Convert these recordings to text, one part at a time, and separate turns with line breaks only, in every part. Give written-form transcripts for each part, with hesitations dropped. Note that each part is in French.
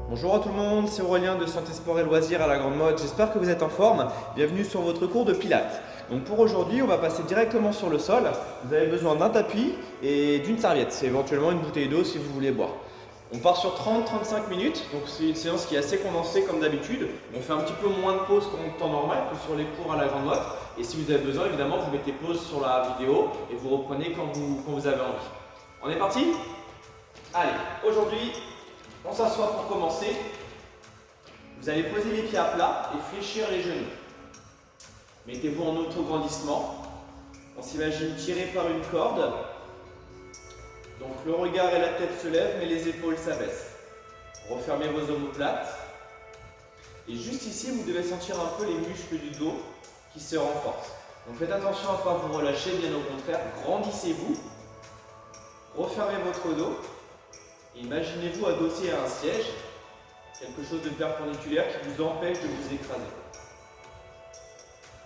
Bonjour à tout le monde, c'est Aurélien de Santé Sport et Loisirs à la Grande Mode. J'espère que vous êtes en forme. Bienvenue sur votre cours de Pilates. Donc pour aujourd'hui, on va passer directement sur le sol. Vous avez besoin d'un tapis et d'une serviette, éventuellement une bouteille d'eau si vous voulez boire. On part sur 30-35 minutes, donc c'est une séance qui est assez condensée comme d'habitude. On fait un petit peu moins de pause qu'en temps normal que sur les cours à la Grande Mode. Et si vous avez besoin, évidemment, vous mettez pause sur la vidéo et vous reprenez quand vous avez envie. On est parti? Allez, aujourd'hui, on s'assoit pour commencer. Vous allez poser les pieds à plat et fléchir les genoux. Mettez-vous en auto-grandissement. On s'imagine tirer par une corde. Donc le regard et la tête se lèvent, mais les épaules s'abaissent. Refermez vos omoplates. Et juste ici, vous devez sentir un peu les muscles du dos qui se renforcent. Donc faites attention à ne pas vous relâcher, bien au contraire, grandissez-vous. Refermez votre dos. Imaginez-vous adossé à un siège, quelque chose de perpendiculaire qui vous empêche de vous écraser.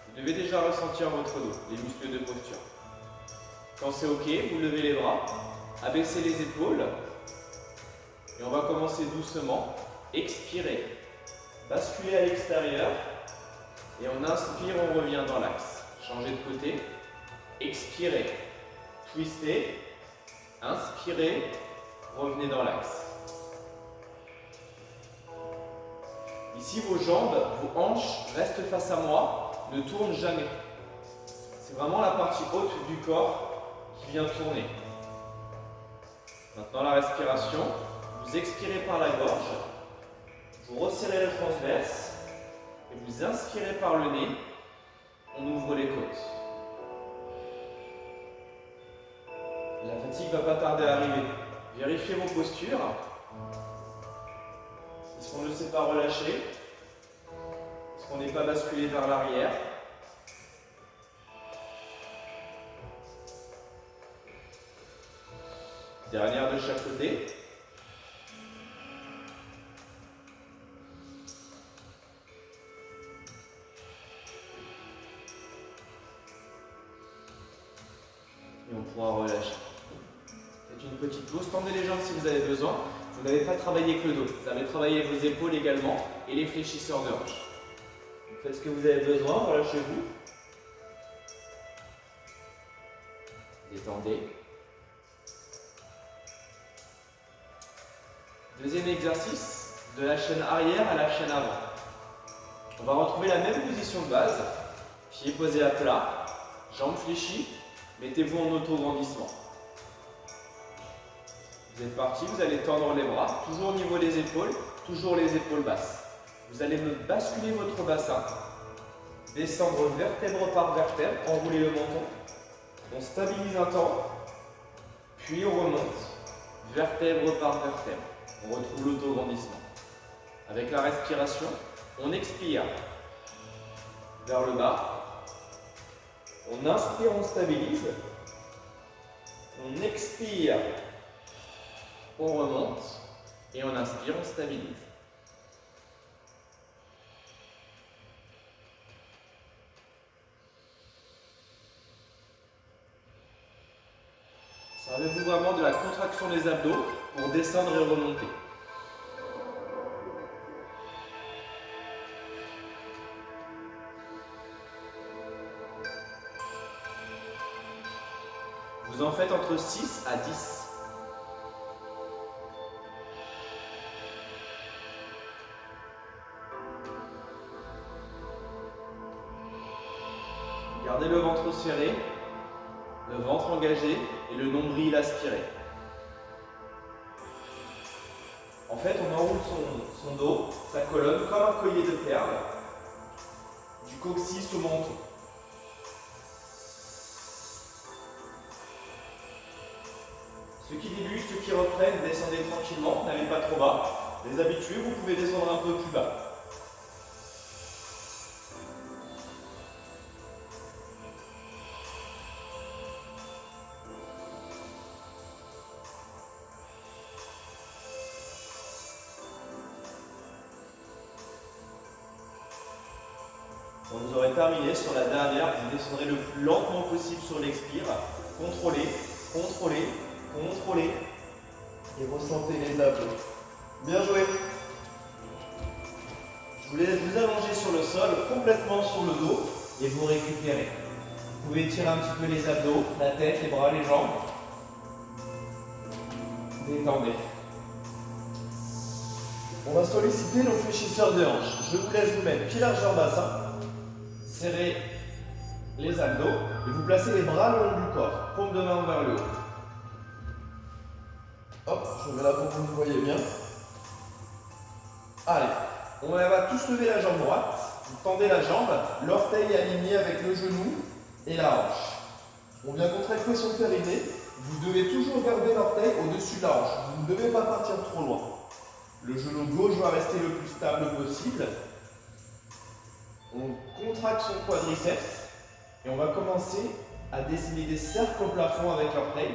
Vous devez déjà ressentir votre dos, les muscles de posture. Quand c'est OK, vous levez les bras, abaissez les épaules et on va commencer doucement. Expirez, basculez à l'extérieur et on inspire, on revient dans l'axe. Changez de côté, expirez, twistez, inspirez, revenez dans l'axe. Ici, vos jambes, vos hanches restent face à moi, ne tournent jamais. C'est vraiment la partie haute du corps qui vient tourner. Maintenant, la respiration. Vous expirez par la gorge, vous resserrez le transverse et vous inspirez par le nez. On ouvre les côtes. La fatigue ne va pas tarder à arriver. Vérifiez vos postures. Est-ce qu'on ne s'est pas relâché? Est-ce qu'on n'est pas basculé vers l'arrière? Dernière de chaque côté. Et on pourra relâcher. Faites une petite pause, tendez les jambes si vous avez besoin. Vous n'avez pas travaillé que le dos, vous avez travaillé vos épaules également et les fléchisseurs de hanches. Faites ce que vous avez besoin, relâchez-vous. Détendez. Deuxième exercice, de la chaîne arrière à la chaîne avant. On va retrouver la même position de base, pieds posés à plat, jambes fléchies, mettez-vous en auto-grandissement. Vous êtes parti, vous allez tendre les bras, toujours au niveau des épaules, toujours les épaules basses. Vous allez me basculer votre bassin, descendre vertèbre par vertèbre, enrouler le menton. On stabilise un temps, puis on remonte, vertèbre par vertèbre. On retrouve l'autograndissement. Avec la respiration, on expire vers le bas. On inspire, on stabilise. On expire, on remonte. Et on inspire, on stabilise. Servez-vous vraiment de la contraction des abdos pour descendre et remonter. Vous en faites entre 6 à 10. Gardez le ventre serré, le ventre engagé et le nombril aspiré. En fait, on enroule son dos, sa colonne, comme un collier de perles, du coccyx au menton. Ceux qui débutent, ceux qui reprennent, descendez tranquillement, n'allez pas trop bas. Les habitués, vous pouvez descendre un peu plus bas. Quand vous aurez terminé sur la dernière, vous descendrez le plus lentement possible sur l'expire. Contrôlez, contrôlez, contrôlez et ressentez les abdos. Bien joué! Je vous laisse vous allonger sur le sol, complètement sur le dos, et vous récupérez. Vous pouvez étirer un petit peu les abdos, la tête, les bras, les jambes. Détendez. On va solliciter nos fléchisseurs de hanches. Je vous laisse vous mettre pied largeur bassin, serrez les abdos et vous placez les bras le long du corps, paume de main vers le haut. Hop, je mets là pour que vous me voyez bien. Allez, on va tous lever la jambe droite, vous tendez la jambe, l'orteil est aligné avec le genou et la hanche. On vient contracter son périnée, vous devez toujours garder l'orteil au-dessus de la hanche, vous ne devez pas partir trop loin. Le genou gauche va rester le plus stable possible. On contracte son quadriceps et on va commencer à dessiner des cercles au plafond avec l'orteil.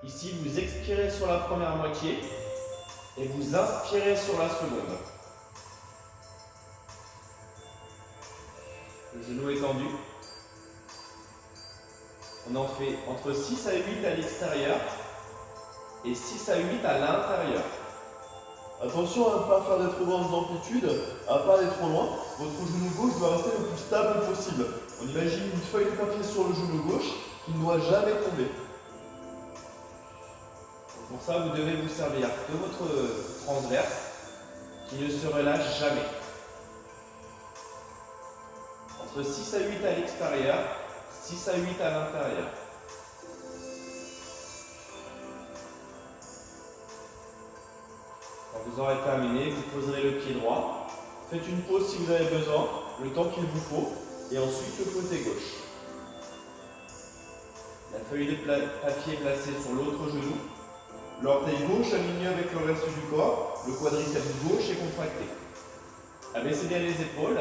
Ici, vous expirez sur la première moitié et vous inspirez sur la seconde. Le genou est tendu. On en fait entre 6 à 8 à l'extérieur et 6 à 8 à l'intérieur. Attention à ne pas faire de trop grandes amplitudes, à ne pas aller trop loin. Votre genou gauche doit rester le plus stable possible. On imagine une feuille de papier sur le genou gauche qui ne doit jamais tomber. Pour ça, vous devez vous servir de votre transverse qui ne se relâche jamais. Entre 6 à 8 à l'extérieur, 6 à 8 à l'intérieur. Quand vous aurez terminé, vous poserez le pied droit. Faites une pause si vous avez besoin, le temps qu'il vous faut, et ensuite le côté gauche. La feuille de papier placée sur l'autre genou. L'orteil gauche aligné avec le reste du corps. Le quadriceps gauche est contracté. Abaissez bien les épaules.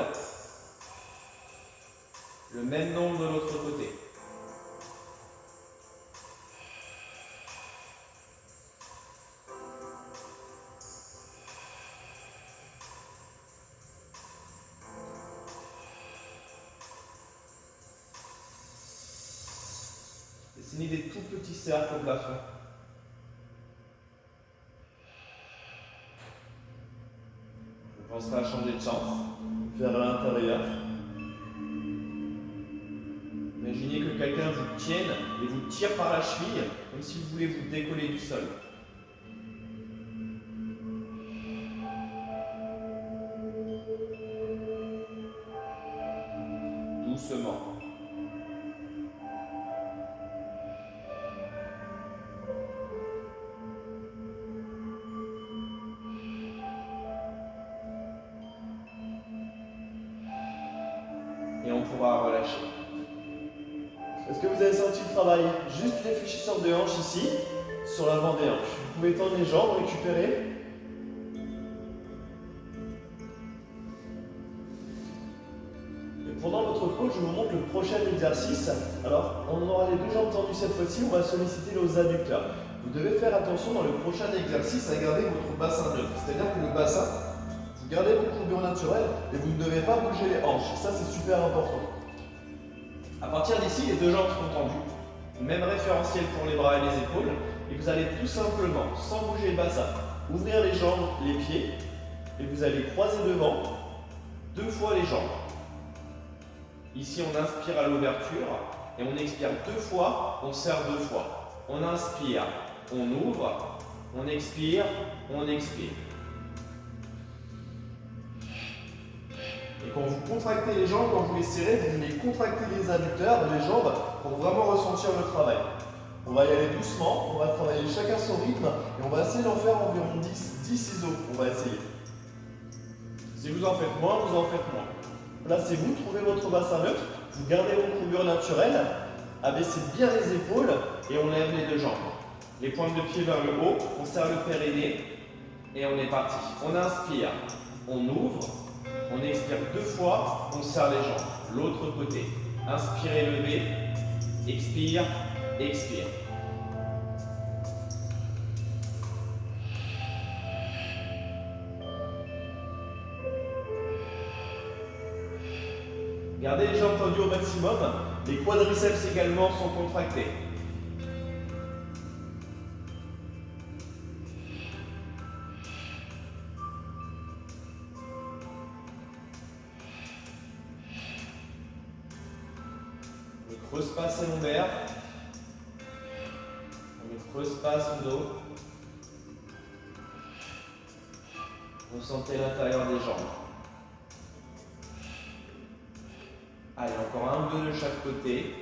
Le même nombre de l'autre côté. Dessinez des tout petits cercles au plafond. Je penserai à changer de sens, vers l'intérieur. Imaginez que quelqu'un vous tienne et vous tire par la cheville, comme si vous voulez vous décoller du sol. Doucement. Et on pourra relâcher. Est-ce que vous avez senti le travail? Juste les fléchisseurs de hanches ici, sur l'avant des hanches. Vous pouvez tendre les jambes, récupérer. Et pendant votre pause, je vous montre le prochain exercice. Alors, on aura les deux jambes tendues cette fois-ci, on va solliciter nos adducteurs. Vous devez faire attention dans le prochain exercice à garder votre bassin neutre. C'est-à-dire que le bassin, vous gardez vos courbures naturelles et vous ne devez pas bouger les hanches. Ça, c'est super important. À partir d'ici, les deux jambes sont tendues. Même référentiel pour les bras et les épaules. Et vous allez tout simplement, sans bouger le bassin, ouvrir les jambes, les pieds. Et vous allez croiser devant, 2 fois les jambes. Ici, on inspire à l'ouverture. Et on expire 2 fois, on serre 2 fois. On inspire, on ouvre. On expire, on expire. Et quand vous contractez les jambes, quand vous les serrez, vous allez contracter les adducteurs, les jambes, pour vraiment ressentir le travail. On va y aller doucement, on va travailler chacun son rythme, et on va essayer d'en faire environ 10 ciseaux. On va essayer. Si vous en faites moins, vous en faites moins. Placez-vous, trouvez votre bassin neutre, vous gardez vos courbures naturelles, abaissez bien les épaules, et on lève les deux jambes. Les pointes de pied vers le haut, on serre le périnée, et on est parti. On inspire, on ouvre. On expire 2 fois, on serre les jambes. L'autre côté. Inspirez, levez. Expire, expire. Gardez les jambes tendues au maximum. Les quadriceps également sont contractés. creuse pas ses lombaires. On ne creuse pas son dos. Ressentez l'intérieur des jambes. Allez, encore un ou deux de chaque côté.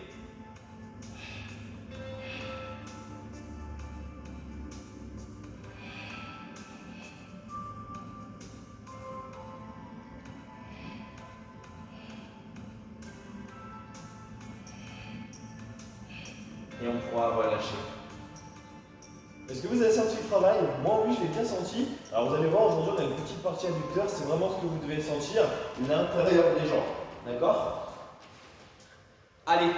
Et on pourra relâcher.
Est-ce que vous avez senti le travail? Moi oui, je l'ai bien senti. Alors vous allez voir, aujourd'hui on a une petite partie adducteur, c'est vraiment ce que vous devez sentir, l'intérieur des jambes. D'accord?
Allez,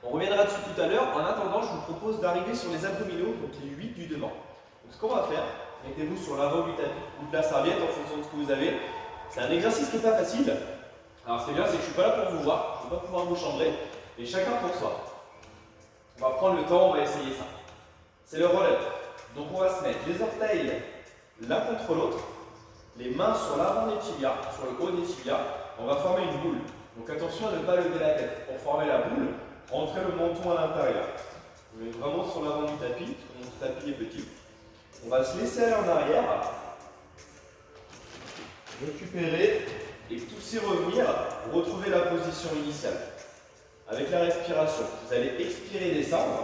on reviendra dessus tout à l'heure. En attendant, je vous propose d'arriver sur les abdominaux, donc les 8 du devant. Donc ce qu'on va faire, mettez-vous sur l'avant du tapis ou de la serviette en fonction de ce que vous avez. C'est un exercice qui n'est pas facile. Alors ce qui est bien, c'est que je ne suis pas là pour vous voir, je ne vais pas pouvoir vous chambrer, et chacun pour soi. On va prendre le temps, on va essayer ça. C'est le roll-up. Donc on va se mettre les orteils l'un contre l'autre, les mains sur l'avant des tibias, sur le haut des tibias. On va former une boule. Donc attention à ne pas lever la tête. Pour former la boule, rentrez le menton à l'intérieur. Vous mettez vraiment sur l'avant du tapis, parce que mon tapis est petit. On va se laisser aller en arrière, récupérer et tousser revenir, retrouver la position initiale. Avec la respiration, vous allez expirer, descendre,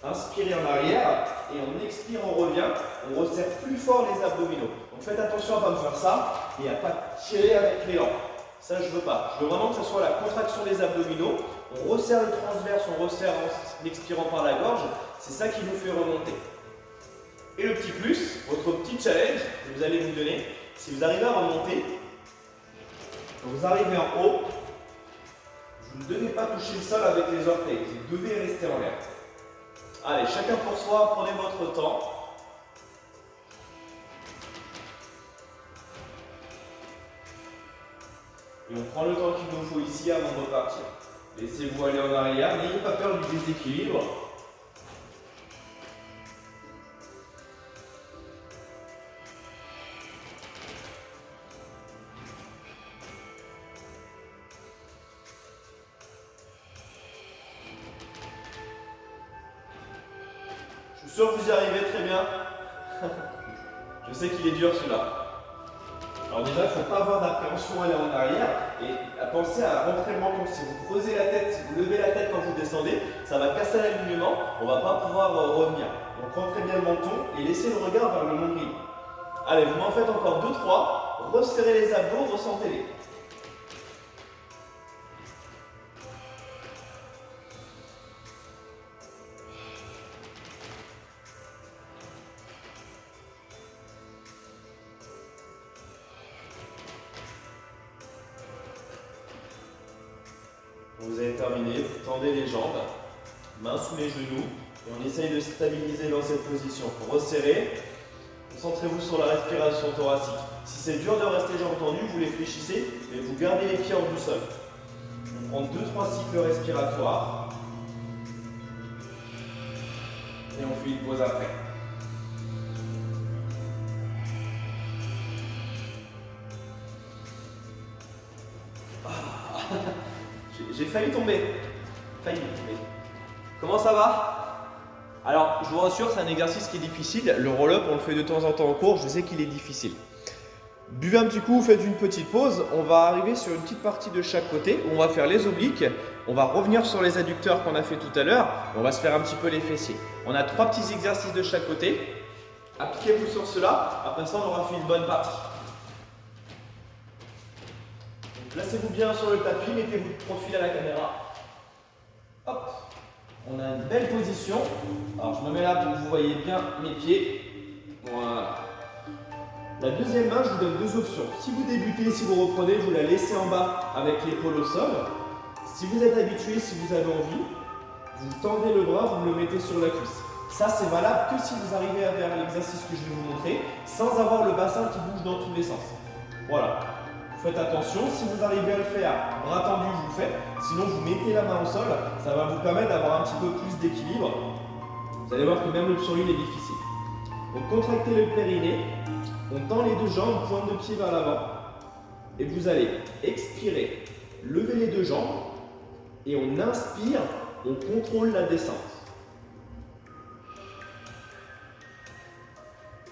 inspirer en arrière et on expire, on revient, on resserre plus fort les abdominaux. Donc faites attention à ne pas me faire ça et à ne pas tirer avec l'élan. Ça je veux pas. Je veux vraiment que ce soit la contraction des abdominaux. On resserre le transverse, on resserre en expirant par la gorge. C'est ça qui nous fait remonter. Et le petit plus, votre petit challenge que vous allez vous donner, si vous arrivez à remonter, vous arrivez en haut, vous ne devez pas toucher le sol avec les orteils, vous devez rester en l'air. Allez, chacun pour soi, prenez votre temps. Et on prend le temps qu'il nous faut ici avant de repartir. Laissez-vous aller en arrière, n'ayez pas peur du déséquilibre. Je suis sûr que vous y arrivez très bien. Je sais qu'il est dur celui-là. Alors déjà, il ne faut pas avoir d'appréhension à aller en arrière et à penser à rentrer le menton. Si vous creusez la tête, si vous levez la tête quand vous descendez, ça va casser l'alignement, on ne va pas pouvoir revenir. Donc rentrez bien le menton et laissez le regard vers le nombril. Allez, vous m'en faites encore 2-3, resserrez les abdos, ressentez-les. Vous avez terminé, vous tendez les jambes, mains sous les genoux et on essaye de stabiliser dans cette position. Resserrez, concentrez-vous sur la respiration thoracique. Si c'est dur de rester jambes tendues, vous les fléchissez et vous gardez les pieds hors du sol. On prend 2-3 cycles respiratoires et on fait une pause après. J'ai failli tomber. Comment ça va? Alors, je vous rassure, c'est un exercice qui est difficile. Le roll-up, on le fait de temps en temps en cours. Je sais qu'il est difficile. Buvez un petit coup, faites une petite pause. On va arriver sur une petite partie de chaque côté où on va faire les obliques. On va revenir sur les adducteurs qu'on a fait tout à l'heure. On va se faire un petit peu les fessiers. On a 3 petits exercices de chaque côté. Appliquez-vous sur cela. Après ça, on aura fait une bonne partie. Placez-vous bien sur le tapis, mettez-vous de profil à la caméra. Hop, on a une belle position. Alors je me mets là pour que vous voyez bien mes pieds. Voilà. La deuxième main, je vous donne 2 options. Si vous débutez, si vous reprenez, vous la laissez en bas avec l'épaule au sol. Si vous êtes habitué, si vous avez envie, vous tendez le bras, vous le mettez sur la cuisse. Ça, c'est valable que si vous arrivez à faire l'exercice que je vais vous montrer, sans avoir le bassin qui bouge dans tous les sens. Voilà. Faites attention, si vous arrivez à le faire bras tendu, vous le faites. Sinon, vous mettez la main au sol, ça va vous permettre d'avoir un petit peu plus d'équilibre. Vous allez voir que même le sur l'île est difficile. Donc, contractez le périnée, on tend les 2 jambes, pointe de pied vers l'avant. Et vous allez expirer, lever les 2 jambes, et on inspire, on contrôle la descente.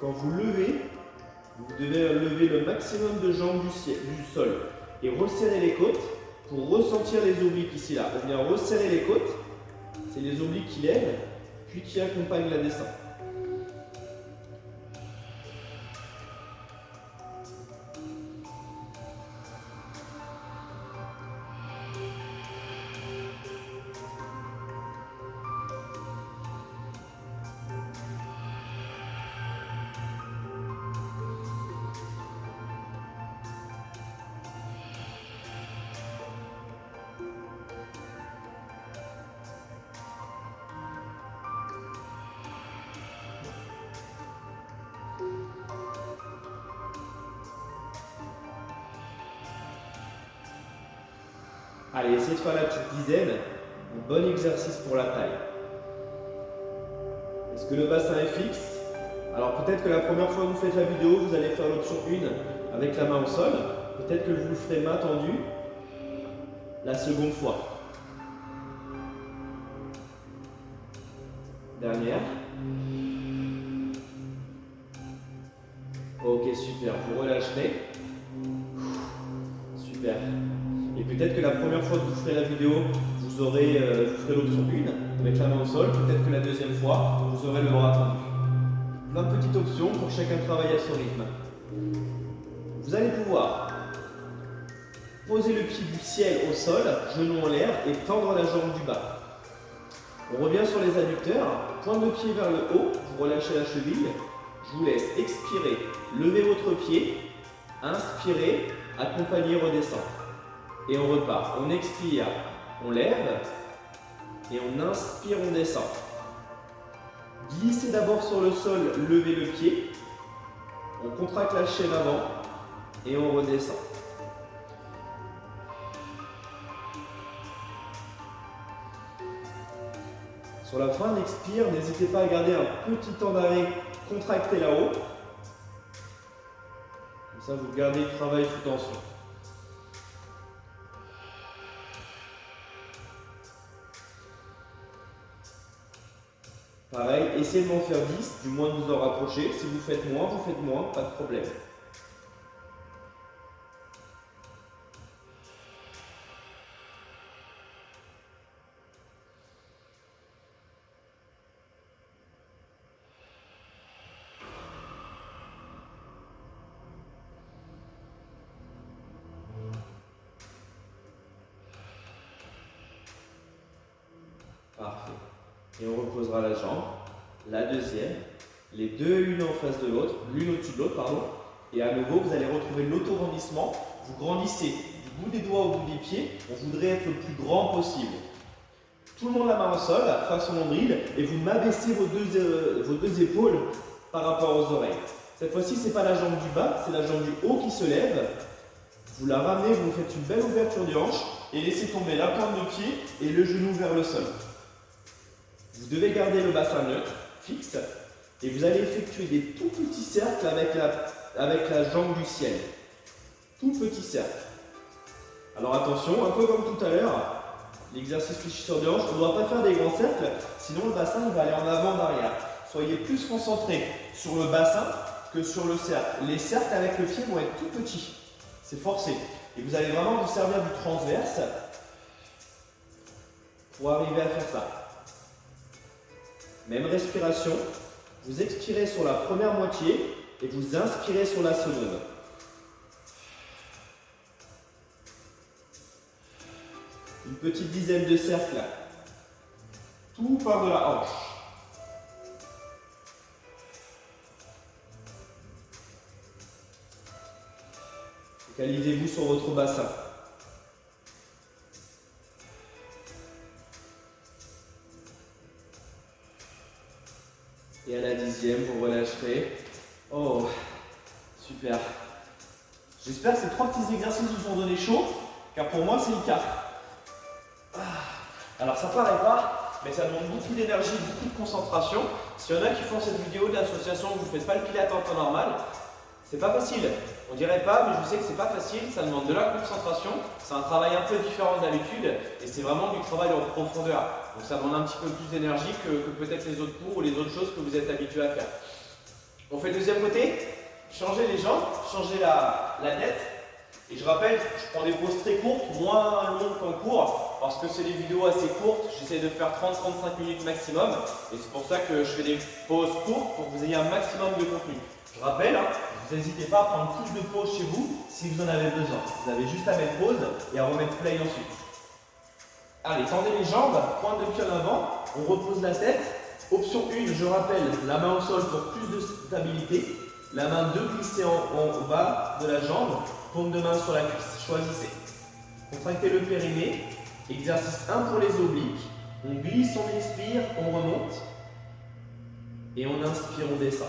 Quand vous levez, vous devez lever le maximum de jambes du sol et resserrer les côtes pour ressentir les obliques ici là. On vient resserrer les côtes, c'est les obliques qui lèvent, puis qui accompagnent la descente. Allez, essayez de faire la petite dizaine. Un bon exercice pour la taille. Est-ce que le bassin est fixe? Alors peut-être que la première fois que vous faites la vidéo, vous allez faire l'option 1 avec la main au sol. Peut-être que vous le ferez main tendue la seconde fois. Dernière. Ok, super. Vous relâcherez. Super. Et peut-être que la première fois que vous ferez la vidéo, vous ferez l'option 1 avec la main au sol. Peut-être que la deuxième fois, vous aurez le bras tendu. Plein de petites options pour chacun travailler à son rythme. Vous allez pouvoir poser le pied du ciel au sol, genou en l'air et tendre la jambe du bas. On revient sur les adducteurs. Pointe de pied vers le haut, vous relâchez la cheville. Je vous laisse expirer, lever votre pied, inspirez, accompagnez, redescendre. Et on repart. On expire, on lève et on inspire, on descend. Glissez d'abord sur le sol, levez le pied. On contracte la chaîne avant et on redescend. Sur la fin, on expire. N'hésitez pas à garder un petit temps d'arrêt contracté là-haut. Comme ça, vous gardez le travail sous tension. Pareil, essayez de m'en faire 10, du moins de vous en rapprocher. Si vous faites moins, pas de problème. Parfait. Et on reposera la jambe, la deuxième, les deux l'une en face de l'autre, l'une au-dessus de l'autre, pardon. Et à nouveau, vous allez retrouver l'auto-grandissement. Vous grandissez du bout des doigts au bout des pieds. On voudrait être le plus grand possible. Tout le monde la main au sol, face au nombril, et vous m'abaissez vos deux épaules par rapport aux oreilles. Cette fois-ci, ce n'est pas la jambe du bas, c'est la jambe du haut qui se lève. Vous la ramenez, vous faites une belle ouverture du hanche et laissez tomber la pointe de pied et le genou vers le sol. Vous devez garder le bassin neutre, fixe, et vous allez effectuer des tout petits cercles avec la jambe du ciel. Tout petit cercle. Alors attention, un peu comme tout à l'heure, l'exercice fléchisseur de hanche, on ne doit pas faire des grands cercles, sinon le bassin il va aller en avant, en arrière. Soyez plus concentrés sur le bassin que sur le cercle. Les cercles avec le pied vont être tout petits. C'est forcé. Et vous allez vraiment vous servir du transverse pour arriver à faire ça. Même respiration, vous expirez sur la première moitié et vous inspirez sur la seconde. Une petite dizaine de cercles, tout part de la hanche. Focalisez-vous sur votre bassin. Et à la dixième, vous relâcherez. Oh, super. J'espère que ces trois petits exercices vous ont donné chaud, car pour moi, c'est le cas. Alors, ça paraît pas, mais ça demande beaucoup d'énergie, beaucoup de concentration. S'il y en a qui font cette vidéo de l'association, vous ne faites pas le pilate en temps normal, C'est pas facile, on dirait pas, mais je sais que c'est pas facile, ça demande de la concentration, c'est un travail un peu différent d'habitude et c'est vraiment du travail en profondeur. Donc ça demande un petit peu plus d'énergie que peut-être les autres cours ou les autres choses que vous êtes habitués à faire. On fait le deuxième côté, changer les jambes, changer la tête. Et je rappelle, je prends des pauses très courtes, moins longues qu'en cours, parce que c'est des vidéos assez courtes, j'essaie de faire 30-35 minutes maximum, et c'est pour ça que je fais des pauses courtes pour que vous ayez un maximum de contenu. Je rappelle, vous n'hésitez pas à prendre plus de pauses chez vous si vous en avez besoin. Vous avez juste à mettre pause et à remettre play ensuite. Allez, tendez les jambes, pointe de pied en avant, on repose la tête. Option 1, je rappelle, la main au sol pour plus de stabilité. La main 2 glissée en bas de la jambe, paume de main sur la cuisse. Choisissez. Contractez le périnée. Exercice 1 pour les obliques. On glisse, on expire, on remonte. Et on inspire, on descend.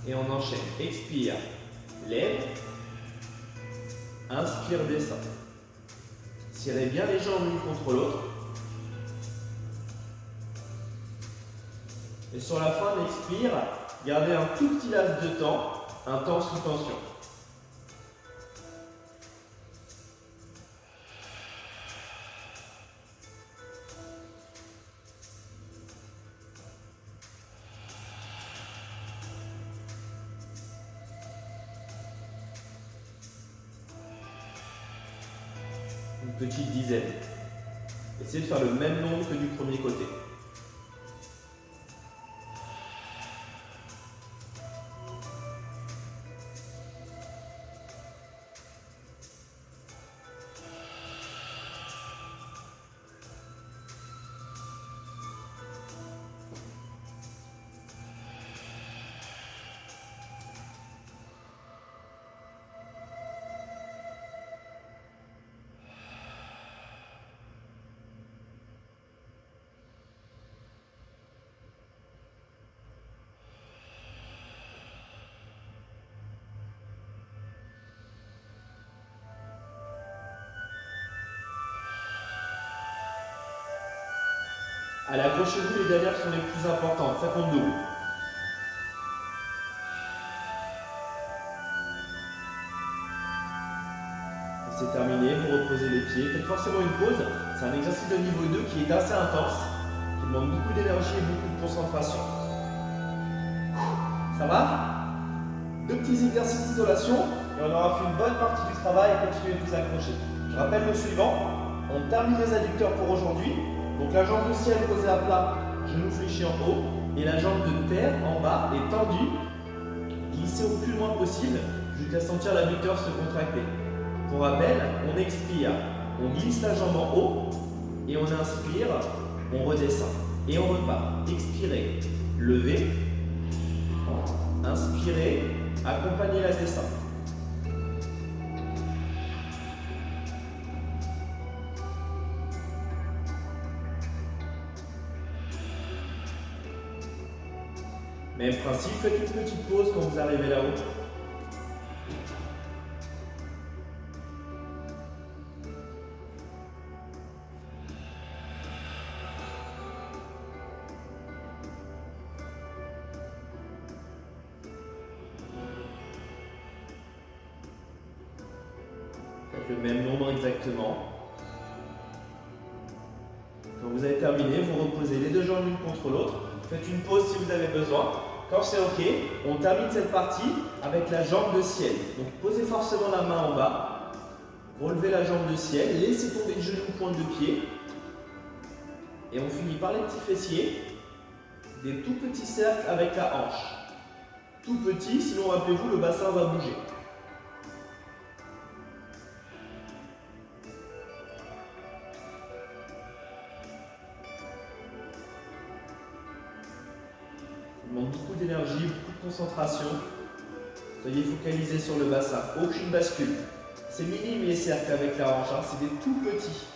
Et on enchaîne. Expire, lève. Inspire, descend. Tirez bien les jambes l'une contre l'autre. Et sur la fin, on expire. Gardez un tout petit laps de temps, un temps sous tension. Une petite dizaine. Essayez de faire le même nombre que du premier côté. Allez, accrochez-vous, les dernières sont les plus importantes, ça compte double. C'est terminé, vous reposez les pieds, faites forcément une pause. C'est un exercice de niveau 2 qui est assez intense, qui demande beaucoup d'énergie et beaucoup de concentration. Ça va? 2 petits exercices d'isolation et on aura fait une bonne partie du travail et continuez de vous accrocher. Je rappelle le suivant, on termine les adducteurs pour aujourd'hui. Donc la jambe de ciel posée à plat, genou fléchi en haut, et la jambe de terre en bas est tendue. Glissez au plus loin possible jusqu'à sentir l'adducteur se contracter. Pour rappel, on expire, on glisse la jambe en haut, et on inspire, on redescend, et on repart. Expirez, levez, inspirez, accompagnez la descente. Même principe, faites une petite pause quand vous arrivez là-haut. Faites le même nombre exactement. Quand vous avez terminé, vous reposez les 2 jambes l'une contre l'autre. Faites une pause si vous avez besoin. Quand c'est OK, on termine cette partie avec la jambe de ciel. Donc posez forcément la main en bas, relevez la jambe de ciel, laissez tomber le genou, pointe de pied. Et on finit par les petits fessiers, des tout petits cercles avec la hanche. Tout petit, sinon rappelez-vous, le bassin va bouger. Ça demande beaucoup d'énergie, beaucoup de concentration. Soyez focalisés sur le bassin, aucune bascule. C'est minime les cercles avec la hanche, c'est des tout petits.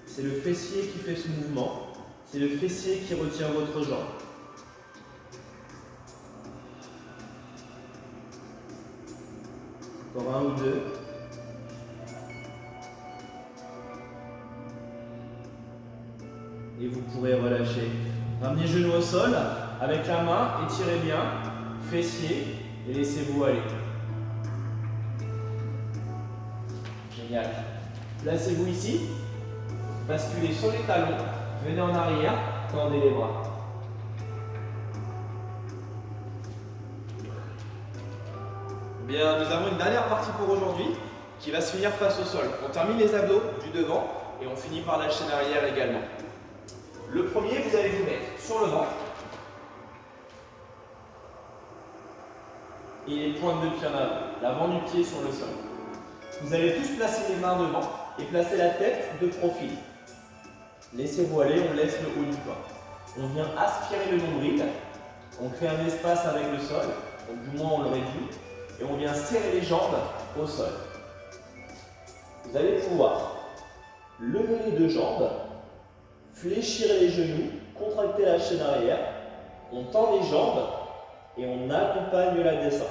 C'est le fessier qui fait ce mouvement, c'est le fessier qui retient votre jambe. Encore 1 ou 2. Et vous pourrez relâcher. Ramenez genou au sol, Avec la main, étirez bien, fessier et laissez-vous aller. Génial. Placez-vous ici, basculez sur les talons, venez en arrière, tendez les bras. Bien, nous avons une dernière partie pour aujourd'hui qui va se finir face au sol. On termine les abdos du devant et on finit par la chaîne arrière également. Le premier, vous allez vous mettre sur le ventre et les pointes de pied en avant, l'avant du pied sur le sol. Vous allez tous placer les mains devant et placer la tête de profil. Laissez-vous aller, on laisse le haut du corps. On vient aspirer le nombril, on crée un espace avec le sol, donc du moins on le réduit, et on vient serrer les jambes au sol. Vous allez pouvoir lever les deux jambes, fléchir les genoux, contracter la chaîne arrière, on tend les jambes et on accompagne la descente.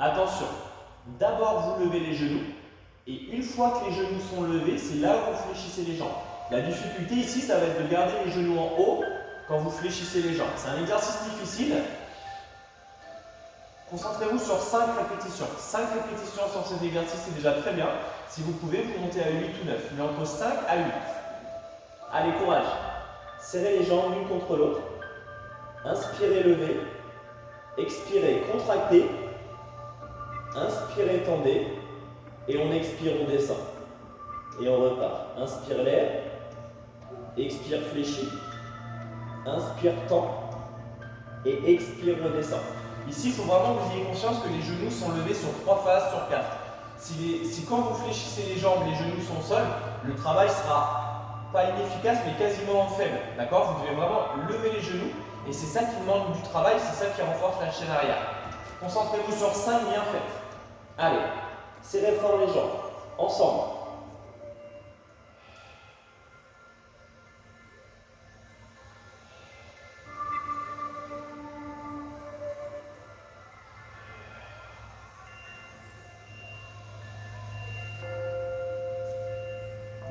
Attention, d'abord vous levez les genoux et une fois que les genoux sont levés, c'est là où vous fléchissez les jambes. La difficulté ici, ça va être de garder les genoux en haut quand vous fléchissez les jambes. C'est un exercice difficile. Concentrez-vous sur 5 répétitions. 5 répétitions sur cet exercice, c'est déjà très bien. Si vous pouvez, vous montez à 8 ou 9, mais entre 5 à 8. Allez, courage. Serrez les jambes l'une contre l'autre. Inspirez, levez. Expirez, contractez. Inspirez, tendez. Et on expire, on descend. Et on repart. Inspire l'air. Expire, fléchit. Inspire, tend. Et expire, redescend. Ici, il faut vraiment que vous ayez conscience que les genoux sont levés sur 3 phases sur 4. Si quand vous fléchissez les jambes, les genoux sont au sol, le travail sera pas inefficace, mais quasiment faible. D'accord? Vous devez vraiment lever les genoux. Et c'est ça qui demande du travail, c'est ça qui renforce la chaîne arrière. Concentrez-vous sur 5 bien faites. Allez, serrez fort les jambes. Ensemble.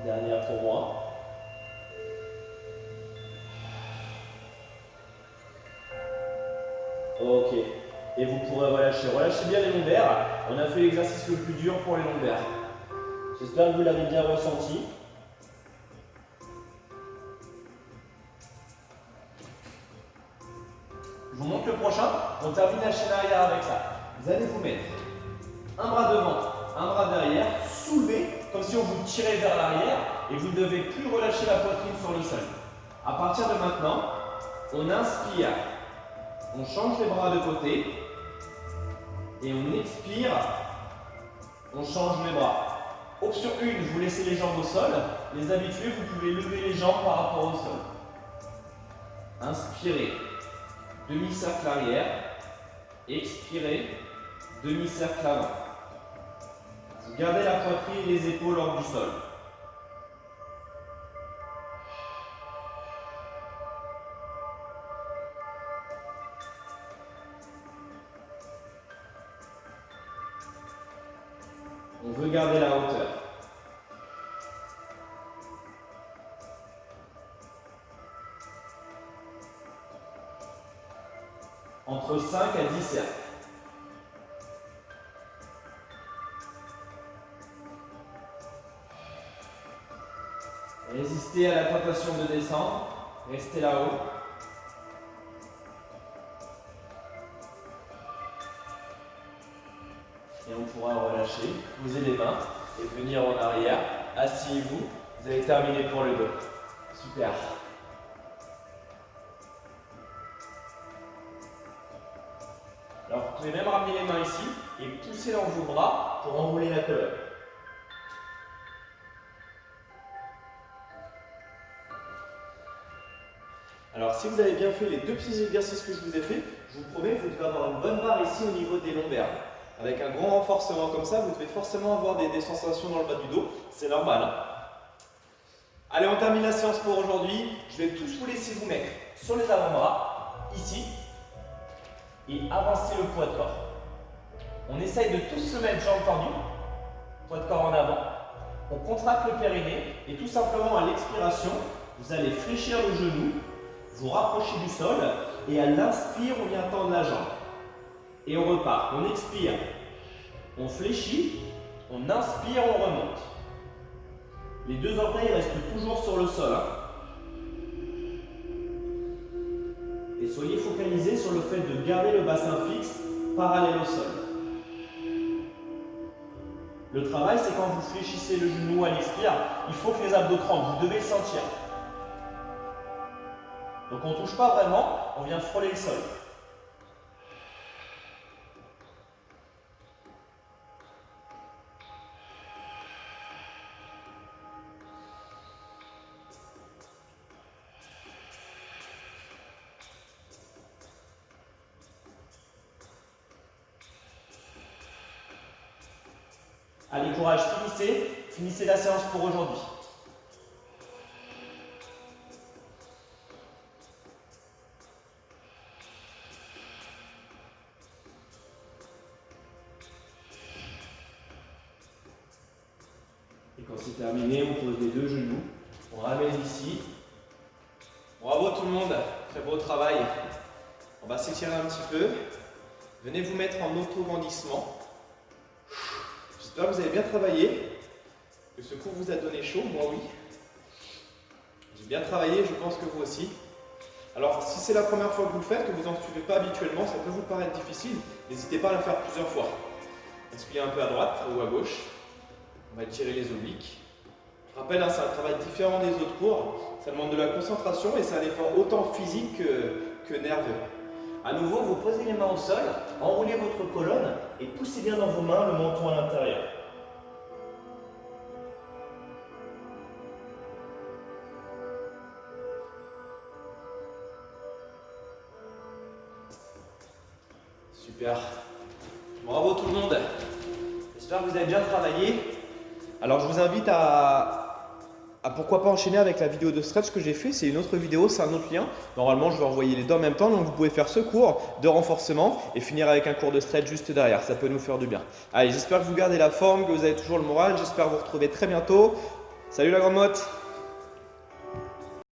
Dernière pour moi. Ok. Et vous pourrez relâcher. Relâchez bien les lombaires. On a fait l'exercice le plus dur pour les lombaires. J'espère que vous l'avez bien ressenti. Je vous montre le prochain. On termine la chaîne arrière avec ça. Vous allez vous mettre un bras devant, un bras derrière, soulever comme si on vous tirait vers l'arrière et vous ne devez plus relâcher la poitrine sur le sol. À partir de maintenant, on inspire, on change les bras de côté et on expire, on change les bras. Option 1, vous laissez les jambes au sol. Les habitués, vous pouvez lever les jambes par rapport au sol. Inspirez, demi-cercle arrière, expirez, demi-cercle avant. Vous gardez la poitrine et les épaules hors du sol. On veut garder la hauteur. Entre 5 à 10 cercles. Résistez à la tentation de descendre. Restez là-haut. Et on pourra relâcher, poser les mains et venir en arrière. Asseyez-vous. Vous avez terminé pour le dos. Super. Alors vous pouvez même ramener les mains ici et pousser dans vos bras pour enrouler la colonne. Alors si vous avez bien fait les deux petits exercices que je vous ai fait, je vous promets que vous devez avoir une bonne barre ici au niveau des lombaires. Avec un grand renforcement comme ça, vous devez forcément avoir des sensations dans le bas du dos, c'est normal. Hein. Allez, on termine la séance pour aujourd'hui. Je vais tous vous laisser vous mettre sur les avant-bras, ici, et avancer le poids de corps. On essaye de tous se mettre jambes tendues, poids de corps en avant. On contracte le périnée et tout simplement à l'expiration, vous allez fléchir le genou, vous rapprocher du sol et à l'inspire, on vient tendre la jambe. Et on repart. On expire, on fléchit, on inspire, on remonte. Les deux orteils restent toujours sur le sol. Et soyez focalisés sur le fait de garder le bassin fixe parallèle au sol. Le travail, c'est quand vous fléchissez le genou à l'expire, il faut que les abdos tremblent, vous devez le sentir. Donc on ne touche pas vraiment, on vient frôler le sol. Allez, courage, finissez la séance pour aujourd'hui. Et quand c'est terminé, on pose les deux genoux, on ramène ici. Bravo tout le monde, très beau travail. On va s'étirer un petit peu. Venez vous mettre en auto-grandissement. J'espère que vous avez bien travaillé, que ce cours vous a donné chaud, moi oui. J'ai bien travaillé, je pense que vous aussi. Alors si c'est la première fois que vous le faites, que vous n'en suivez pas habituellement, ça peut vous paraître difficile, n'hésitez pas à le faire plusieurs fois. Basculez un peu à droite ou à gauche. On va étirer les obliques. Je rappelle, c'est un travail différent des autres cours. Ça demande de la concentration et c'est un effort autant physique que nerveux. À nouveau, vous posez les mains au sol, enroulez votre colonne et poussez bien dans vos mains le menton à l'intérieur. Super. Bravo tout le monde. J'espère que vous avez bien travaillé. Alors je vous invite à pourquoi pas enchaîner avec la vidéo de stretch que j'ai fait. C'est une autre vidéo, c'est un autre lien. Normalement, je vais envoyer les deux en même temps. Donc vous pouvez faire ce cours de renforcement et finir avec un cours de stretch juste derrière. Ça peut nous faire du bien. Allez, j'espère que vous gardez la forme, que vous avez toujours le moral. J'espère vous retrouver très bientôt. Salut la grande motte!